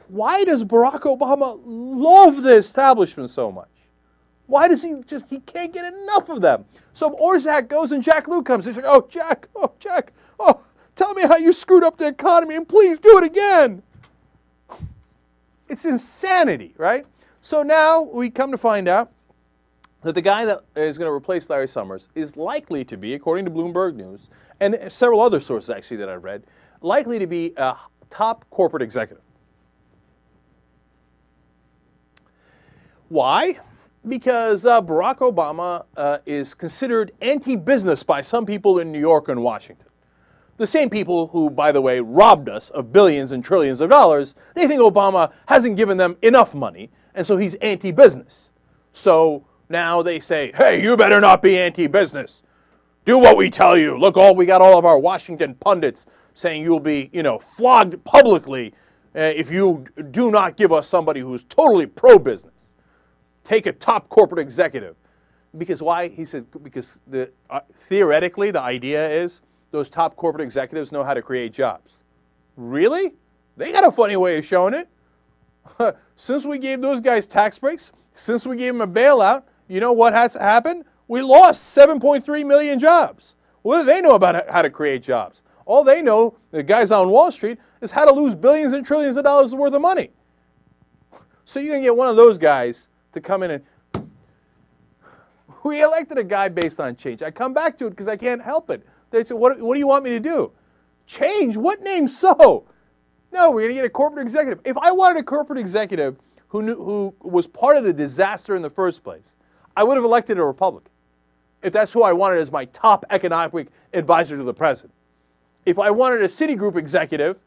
why does Barack Obama love the establishment so much? Why does he can't get enough of them? So Orszag goes and Jack Lew comes. He's like, oh, Jack, oh, tell me how you screwed up the economy and please do it again. It's insanity, right? So now we come to find out that the guy that is going to replace Larry Summers is likely to be, according to Bloomberg News, and several other sources actually that I've read, likely to be a top corporate executive. Why? Because Barack Obama is considered anti-business by some people in New York and Washington. The same people who, by the way, robbed us of billions and trillions of dollars, they think Obama hasn't given them enough money, and so he's anti-business. So now they say, hey, you better not be anti-business. Do what we tell you. Look, we got all of our Washington pundits saying you'll be, flogged publicly if you do not give us somebody who's totally pro-business. Take a top corporate executive. Because why? He said, because theoretically the idea is those top corporate executives know how to create jobs. Really? They got a funny way of showing it. Since we gave those guys tax breaks, since we gave them a bailout, you know what has happened? We lost 7.3 million jobs. What do they know about how to create jobs? All they know, the guys on Wall Street, is how to lose billions and trillions of dollars worth of money. So you're going to get one of those guys to come in and... We elected a guy based on change. I come back to it because I can't help it. They say, what do you want me to do? Change? What name so? No, we're going to get a corporate executive. If I wanted a corporate executive who was part of the disaster in the first place, I would have elected a Republican. If that's who I wanted as my top economic advisor to the president. If I wanted a Citigroup executive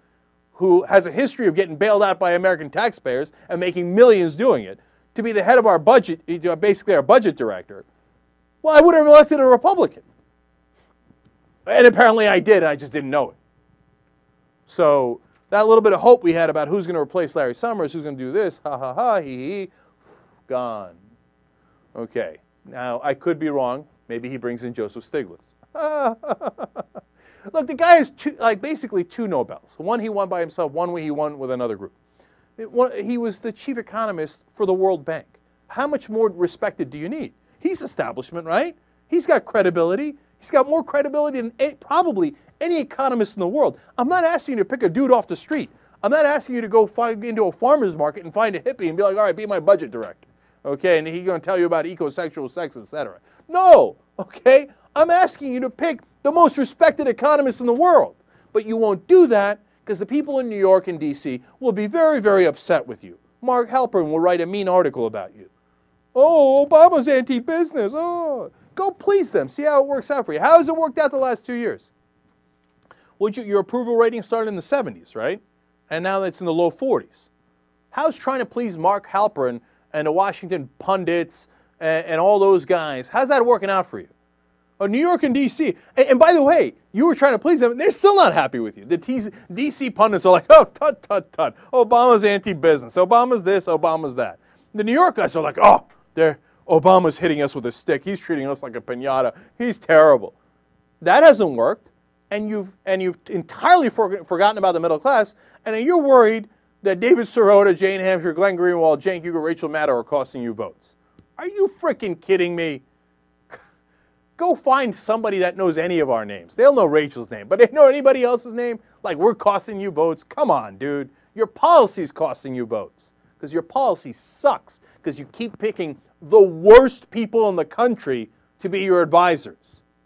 who has a history of getting bailed out by American taxpayers and making millions doing it, to be the head of our budget, basically our budget director, well, I would have elected a Republican. And apparently I did, and I just didn't know it. So that little bit of hope we had about who's going to replace Larry Summers, who's going to do this, ha ha ha, hee, gone. Okay, now I could be wrong. Maybe he brings in Joseph Stiglitz. Look, the guy has basically two Nobels. One he won by himself, one he won with another group. He was the chief economist for the World Bank. How much more respected do you need? He's establishment, right? He's got credibility. He's got more credibility than probably any economist in the world. I'm not asking you to pick a dude off the street. I'm not asking you to go into a farmer's market and find a hippie and be like, all right, be my budget director. Okay, and he's going to tell you about ecosexual sex, etc. No, okay? I'm asking you to pick the most respected economist in the world. But you won't do that because the people in New York and D.C. will be very, very upset with you. Mark Halperin will write a mean article about you. Oh, Obama's anti-business. Oh, go please them. See how it works out for you. How has it worked out the last 2 years? Well, your approval rating started in the 70s, right? And now it's in the low 40s. How's trying to please Mark Halperin and the Washington pundits and all those guys, how's that working out for you? New York and D.C. And by the way, you were trying to please them, and they're still not happy with you. The D.C. pundits are like, oh, tut, tut, tut. Obama's anti-business. Obama's this, Obama's that. The New York guys are like, oh, Obama's hitting us with a stick. He's treating us like a piñata. He's terrible. That hasn't worked, and you've entirely forgotten about the middle class, and you're worried that David Sirota, Jane Hamsher, Glenn Greenwald, Cenk Uygur, Rachel Maddow are costing you votes. Are you freaking kidding me? Go find somebody that knows any of our names. They'll know Rachel's name, but they know anybody else's name? Like, we're costing you votes? Come on, dude. Your policy's costing you votes because your policy sucks because you keep picking the worst people in the country to be your advisors.